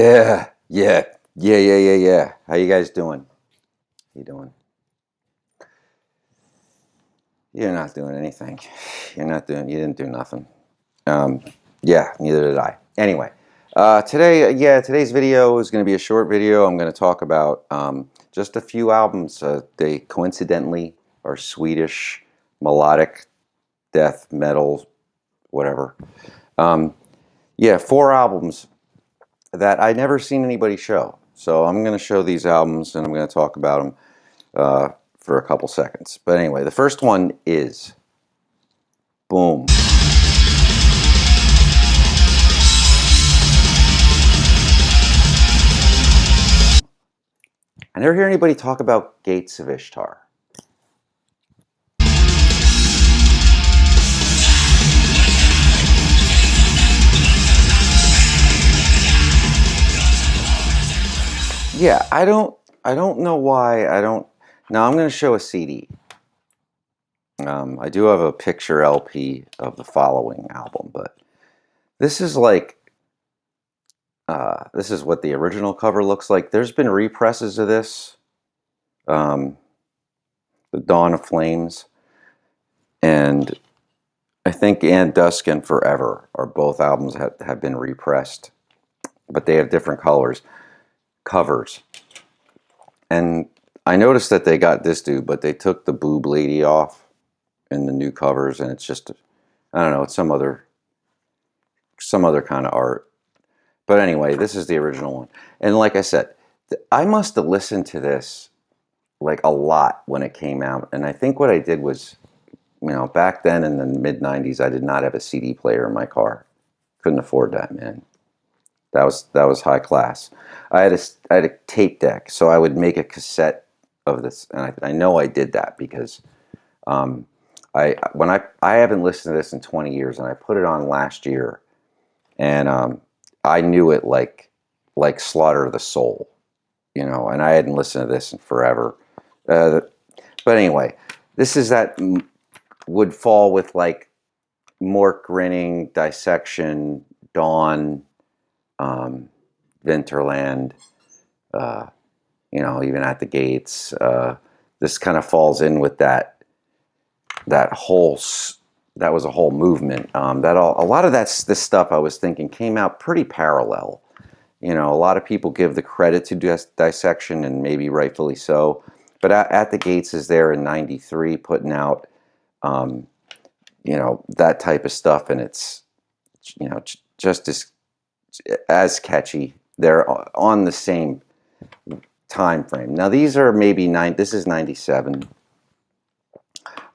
Yeah. How you guys doing? How you doing? You're not doing anything. You didn't do nothing. Um, yeah, neither did I. Anyway, today's video is going to be a short video. I'm going to talk about just a few albums. They coincidentally are Swedish melodic death metal, whatever. Yeah, 4 albums that I never seen anybody show. So I'm going to show these albums and I'm going to talk about them for a couple seconds. But anyway, the first one is Boom. I never hear anybody talk about Gates of Ishtar. Yeah, I don't know why now I'm going to show a CD. I do have a picture LP of the following album, but this is like this is what the original cover looks like. There's been represses of this, The Dawn of Flames, and I think And Dusk and Forever are both albums that have been repressed, but they have different covers. And I noticed that they got this dude, but they took the boob lady off in the new covers, and it's just, I don't know, it's some other kind of art. But anyway, this is the original one. And like I said, I must have listened to this like a lot when it came out. And I think what I did was, back then in the mid-90s, I did not have a CD player in my car. Couldn't afford that, man. That was high class. I had a tape deck, so I would make a cassette of this, and I know I did that because I haven't listened to this in 20 years, and I put it on last year, and I knew it like Slaughter of the Soul, and I hadn't listened to this in forever. But anyway, this is that would fall with like Mork Grinning, Dissection, Dawn, Winterland, even At the Gates. This kind of falls in with that was a whole movement. A lot of this stuff I was thinking came out pretty parallel. A lot of people give the credit to Dissection, and maybe rightfully so. But At the Gates is there in '93 putting out, that type of stuff, and it's, just as catchy. They're on the same time frame. Now these are maybe this is 97.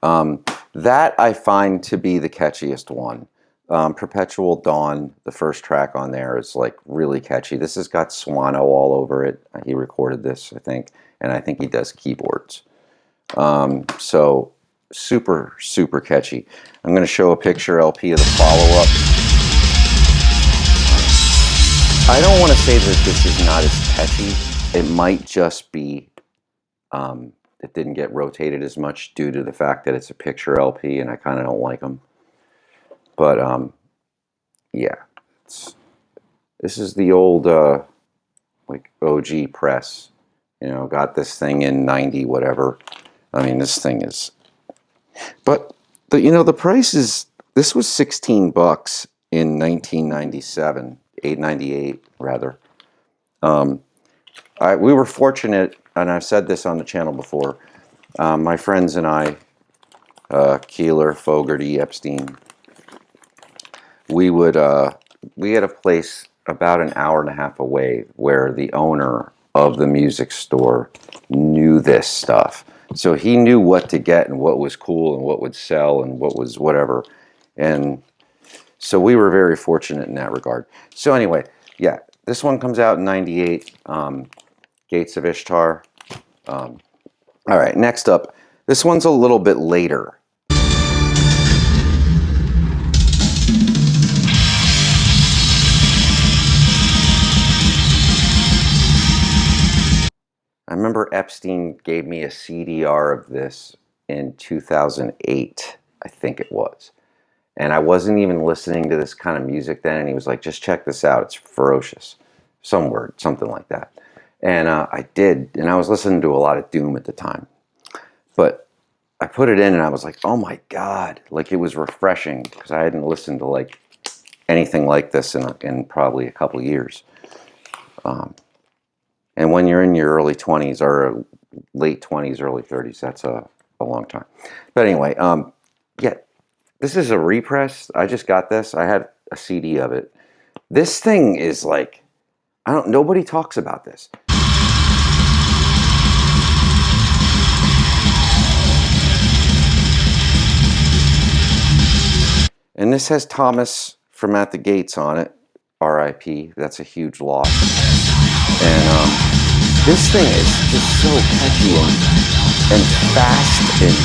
That I find to be the catchiest one. Perpetual Dawn, the first track on there, is like really catchy. This has got Swano all over it. He recorded this, I think, and I think he does keyboards. So super, super catchy. I'm going to show a picture LP of the follow-up. I don't want to say that this is not as catchy. It might just be it didn't get rotated as much due to the fact that it's a picture LP, and I kind of don't like them. But yeah, this is the old like OG press. Got this thing in 90 whatever. I mean, this thing is. But the price is. This was $16 in 1997. 898 rather. We were fortunate, and I've said this on the channel before. My friends and I, Keeler, Fogarty, Epstein, we had a place about an hour and a half away where the owner of the music store knew this stuff. So he knew what to get and what was cool and what would sell and what was whatever. And so we were very fortunate in that regard. So anyway, yeah, this one comes out in '98, Gates of Ishtar. All right, next up, this one's a little bit later. I remember Epstein gave me a CDR of this in 2008, I think it was. And I wasn't even listening to this kind of music then, and he was like, just check this out, it's ferocious. some word, something like that. And I did, and I was listening to a lot of Doom at the time. But I put it in and I was like, oh my God, like it was refreshing because I hadn't listened to like anything like this in probably a couple of years. And when you're in your early 20s or late 20s, early 30s, that's a long time. But anyway, yeah, this is a repress. I just got this. I had a CD of it. This thing is like, nobody talks about this. And this has Thomas from At the Gates on it, R.I.P. That's a huge loss. And this thing is just so catchy and fast, and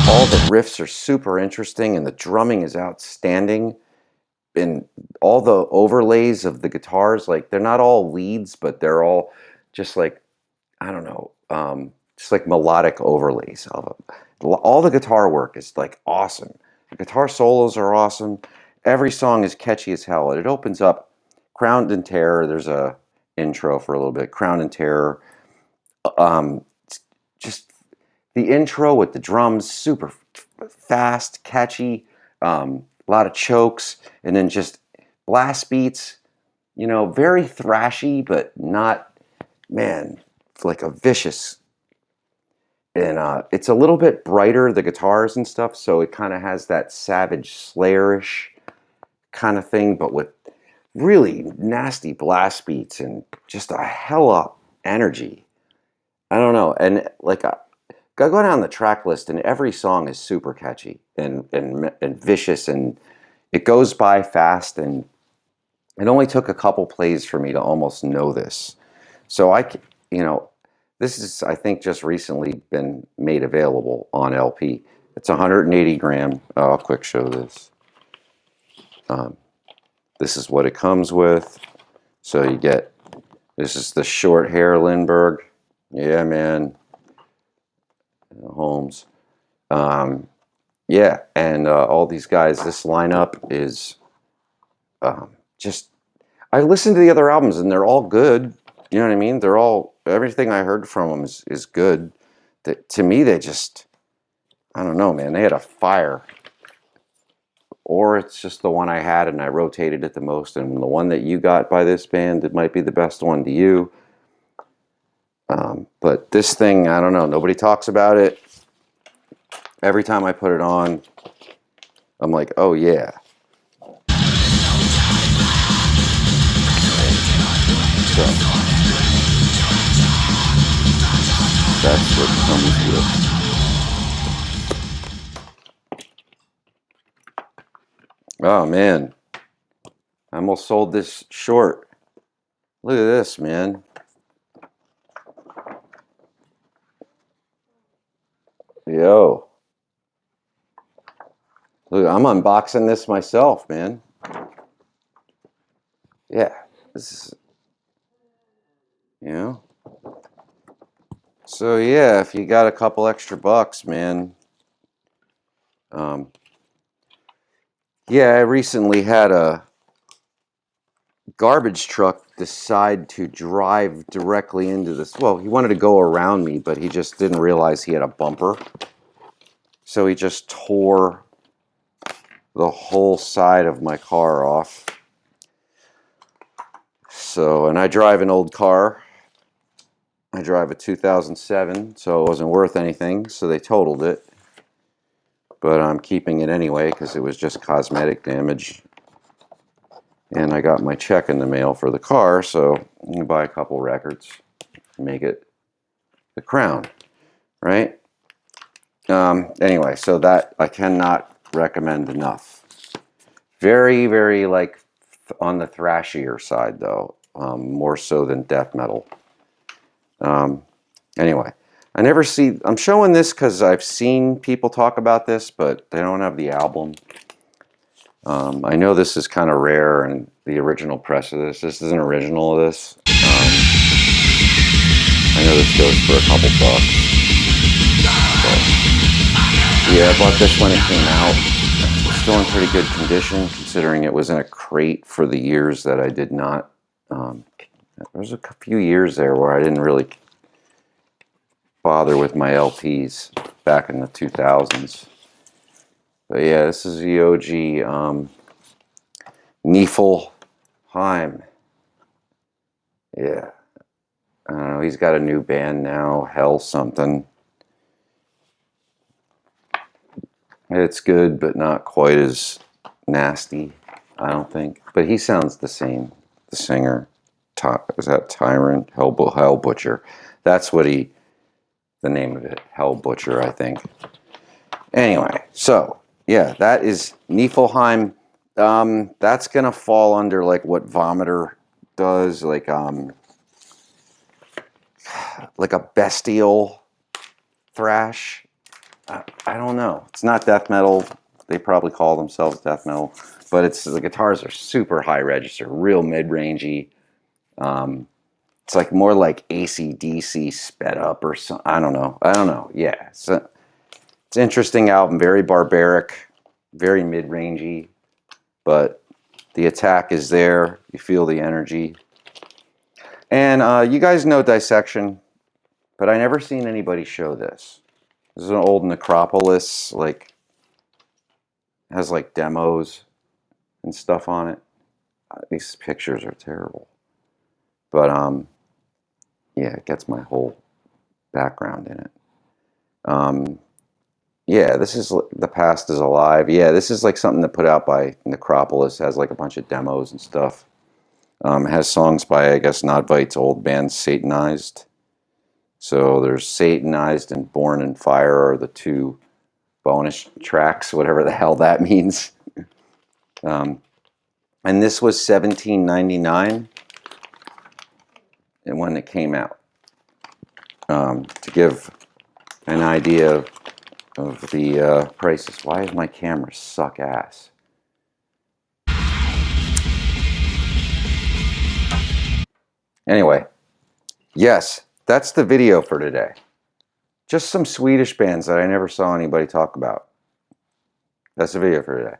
all the riffs are super interesting, and the drumming is outstanding. And all the overlays of the guitars, like they're not all leads, but they're all just like, I don't know, just like melodic overlays of it. All the guitar work is like awesome. The guitar solos are awesome. Every song is catchy as hell. It opens up Crowned in Terror. There's a intro for a little bit. Crowned in Terror. Just the intro with the drums, super fast, catchy. A lot of chokes, and then just blast beats. You know, very thrashy, but not, man, like a vicious. And it's a little bit brighter, the guitars and stuff, so it kind of has that Savage Slayer-ish kind of thing, but with really nasty blast beats and just a hella energy. I don't know, and like I go down the track list, and every song is super catchy and vicious, and it goes by fast, and it only took a couple plays for me to almost know this. So this is, I think, just recently been made available on LP. It's 180 gram. I'll quick show this. This is what it comes with. So you get, this is the short hair Lindbergh. Yeah, man. Holmes. Yeah, and all these guys, this lineup is just, I listened to the other albums and they're all good. You know what I mean? They're all, everything I heard from them is good. To me, they just, I don't know, man. They had a fire. Or it's just the one I had and I rotated it the most. And the one that you got by this band, it might be the best one to you. But this thing, I don't know. Nobody talks about it. Every time I put it on, I'm like, oh yeah. So that's what comes with. Oh man, I almost sold this short. Look at this, man. Yo. Look, I'm unboxing this myself, man. Yeah, this is, you know. So yeah, if you got a couple extra bucks, man. Yeah, I recently had a garbage truck decide to drive directly into this. Well, he wanted to go around me, but he just didn't realize he had a bumper. So he just tore the whole side of my car off. So, and I drive an old car. I drive a 2007, so it wasn't worth anything, so they totaled it. But I'm keeping it anyway because it was just cosmetic damage. And I got my check in the mail for the car, so I'm going to buy a couple records and make it the Crown, right? Anyway, so that I cannot recommend enough. Very, very like on the thrashier side though, more so than death metal. Anyway, I'm showing this because I've seen people talk about this, but they don't have the album. I know this is kind of rare, and the original press of this is an original of this. I know this goes for a couple bucks. But yeah, I bought this when it came out. still in pretty good condition, considering it was in a crate for the years that I did not. There was a few years there where I didn't really bother with my LPs back in the 2000s. But yeah, this is the OG Niflheim. Yeah. I don't know, he's got a new band now, Hell something. It's good, but not quite as nasty, I don't think. But he sounds the same, the singer. Is that Tyrant? Hell Butcher. That's what the name of it, Hell Butcher, I think. Anyway, so, yeah, that is Niflheim. That's going to fall under, like, what Vomiter does, like a bestial thrash. I don't know. It's not death metal. They probably call themselves death metal, but it's the guitars are super high register, real mid-rangey. It's like more like AC/DC sped up or something. I don't know. Yeah, it's an interesting album. Very barbaric, very mid-rangey, but the attack is there. You feel the energy. And you guys know Dissection, but I never seen anybody show this. This is an old Necropolis, like, has like demos and stuff on it. These pictures are terrible. But yeah, it gets my whole background in it. Yeah, this is The Past is Alive. Yeah, this is like something that put out by Necropolis. Has like a bunch of demos and stuff. Has songs by, I guess, Nodvite's old band Satanized. So there's Satanized and Born in Fire are the two bonus tracks, whatever the hell that means. And this was $17.99 and when it came out. To give an idea of the prices. Why does my camera suck ass? Anyway, yes, that's the video for today. Just some Swedish bands that I never saw anybody talk about. That's the video for today.